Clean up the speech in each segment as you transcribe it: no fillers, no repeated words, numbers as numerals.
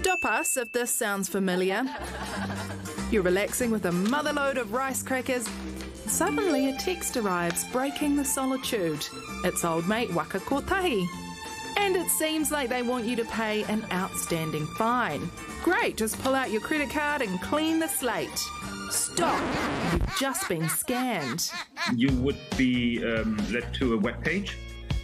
Stop us if this sounds familiar. You're relaxing with a motherload of rice crackers. Suddenly a text arrives, breaking the solitude. It's old mate Waka Kotahi. And it seems like they want you to pay an outstanding fine. Great, just pull out your credit card and clean the slate. Stop, you've just been scammed. You would be led to a web page.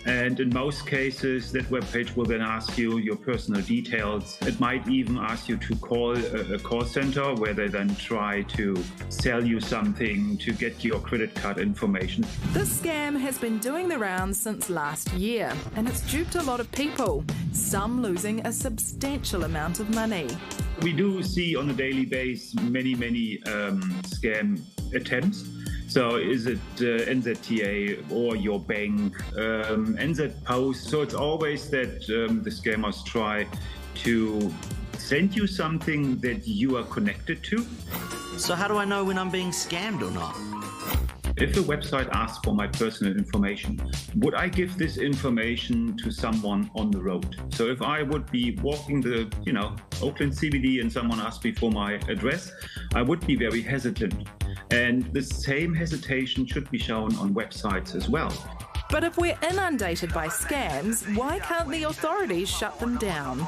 And in most cases, that webpage will then ask you your personal details. It might even ask you to call a call center where they then try to sell you something to get your credit card information. This scam has been doing the rounds since last year, and it's duped a lot of people, some losing a substantial amount of money. We do see on a daily basis many scam attempts. So is it NZTA or your bank, NZ Post? So it's always that the scammers try to send you something that you are connected to. So how do I know when I'm being scammed or not? If the website asks for my personal information, would I give this information to someone on the road? So if I would be walking the, Auckland CBD and someone asked me for my address, I would be very hesitant. And the same hesitation should be shown on websites as well. But if we're inundated by scams, why can't the authorities shut them down?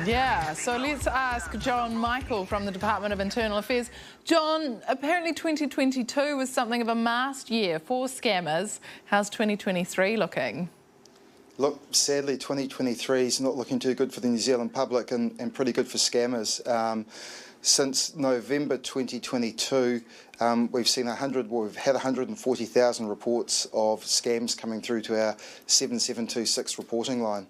Yeah, so let's ask John Michael from the Department of Internal Affairs. John, apparently 2022 was something of a mast year for scammers. How's 2023 looking? Look, sadly, 2023 is not looking too good for the New Zealand public and pretty good for scammers. Since November 2022, we've had 140,000 reports of scams coming through to our 7726 reporting line.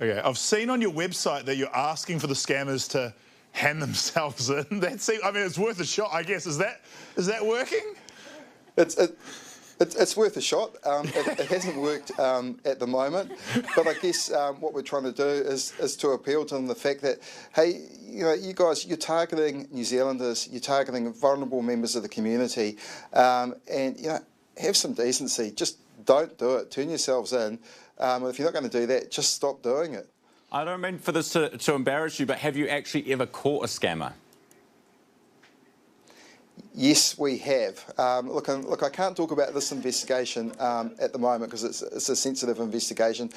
Okay, I've seen on your website that you're asking for the scammers to hand themselves in. It's worth a shot, I guess. Is that working? It's worth a shot. It hasn't worked at the moment, but I guess what we're trying to do is to appeal to them the fact that, hey, you guys, you're targeting New Zealanders, you're targeting vulnerable members of the community, and have some decency. Just don't do it. Turn yourselves in. If you're not going to do that, just stop doing it. I don't mean for this to embarrass you, but have you actually ever caught a scammer? Yes, we have. Look, I can't talk about this investigation at the moment because it's a sensitive investigation,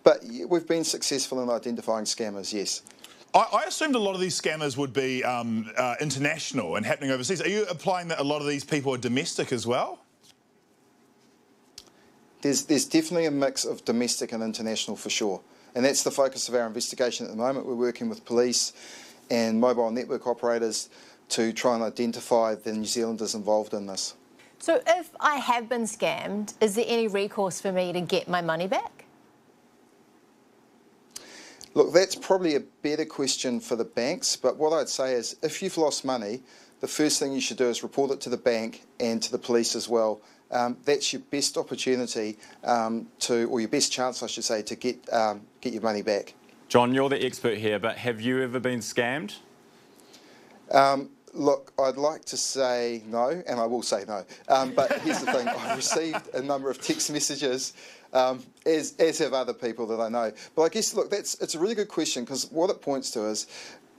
but we've been successful in identifying scammers, yes. I assumed a lot of these scammers would be international and happening overseas. Are you implying that a lot of these people are domestic as well? There's definitely a mix of domestic and international for sure, and that's the focus of our investigation at the moment. We're working with police and mobile network operators to try and identify the New Zealanders involved in this. So if I have been scammed, is there any recourse for me to get my money back? Look, that's probably a better question for the banks, but what I'd say is if you've lost money, the first thing you should do is report it to the bank and to the police as well. That's your best opportunity or your best chance, I should say, to get your money back. John, you're the expert here, but have you ever been scammed? Look, I'd like to say no, and I will say no. But here's the thing, I've received a number of text messages, as have other people that I know. But I guess, look, it's a really good question because what it points to is,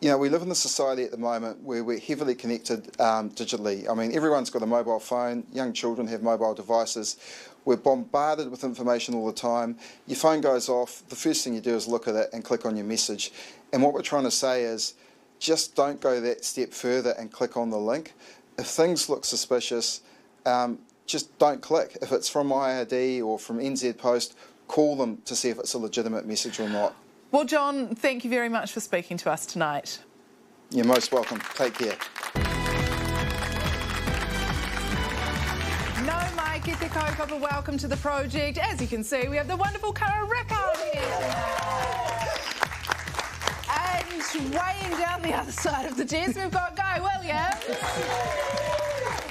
we live in a society at the moment where we're heavily connected digitally. I mean, everyone's got a mobile phone, young children have mobile devices. We're bombarded with information all the time. Your phone goes off, the first thing you do is look at it and click on your message. And what we're trying to say is, just don't go that step further and click on the link. If things look suspicious, just don't click. If it's from IRD or from NZ Post, call them to see if it's a legitimate message or not. Well, John, thank you very much for speaking to us tonight. You're most welcome. Take care. No, Mike, te kaupapa, welcome to the project. As you can see, we have the wonderful Kara Rickard here tonight. And weighing down the other side of the desk, we've got Guy Williams.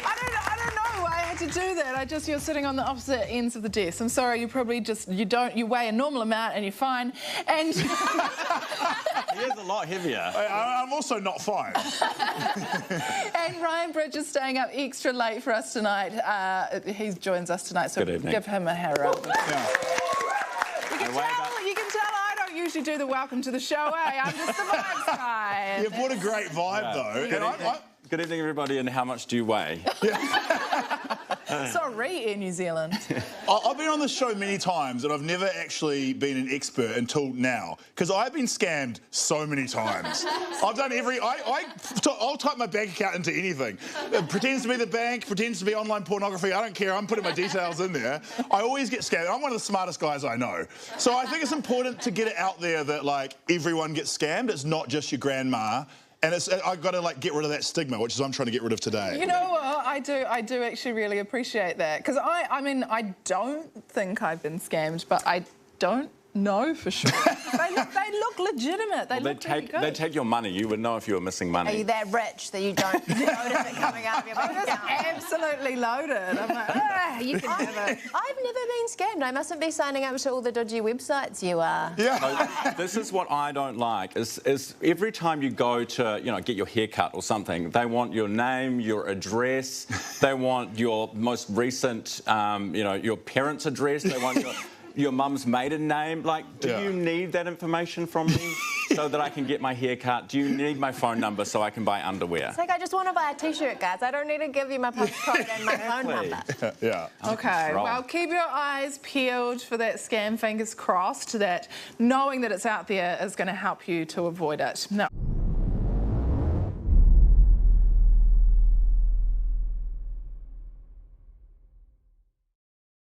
I don't know why I had to do that. You're sitting on the opposite ends of the desk. I'm sorry, you probably you weigh a normal amount and you're fine. And he is a lot heavier. I'm also not fine. And Ryan Bridge is staying up extra late for us tonight. He joins us tonight, so give him a hair up. Yeah. You can tell I don't usually do the welcome to the show, I'm just the vibes guy. Yeah, what a great vibe, though. Good evening, everybody, and how much do you weigh? Sorry, Air New Zealand. I've been on the show many times and I've never actually been an expert until now because I've been scammed so many times. I've done I'll type my bank account into anything. It pretends to be the bank, pretends to be online pornography. I don't care. I'm putting my details in there. I always get scammed. I'm one of the smartest guys I know. So I think it's important to get it out there that, like, everyone gets scammed. It's not just your grandma. And I've got to, like, get rid of that stigma, which is what I'm trying to get rid of today. You know what? I do actually really appreciate that. Because I mean, I don't think I've been scammed, but I don't know for sure. they look legitimate. They look really good. They take your money. You would know if you were missing money. Are you that rich that you don't notice it coming out of your bank account? Absolutely loaded. I'm like, you can have it. I've never been scammed. I mustn't be signing up to all the dodgy websites you are. Yeah. This is what I don't like, is every time you go to, get your hair cut or something, they want your name, your address, they want your most recent, your parents' address, they want your mum's maiden name. Like, do you need that information from me so that I can get my hair cut? Do you need my phone number so I can buy underwear? It's like, I just want to buy a T-shirt, guys. I don't need to give you my postcode and my phone number. Yeah. Okay, well, keep your eyes peeled for that scam, fingers crossed, that knowing that it's out there is going to help you to avoid it. No.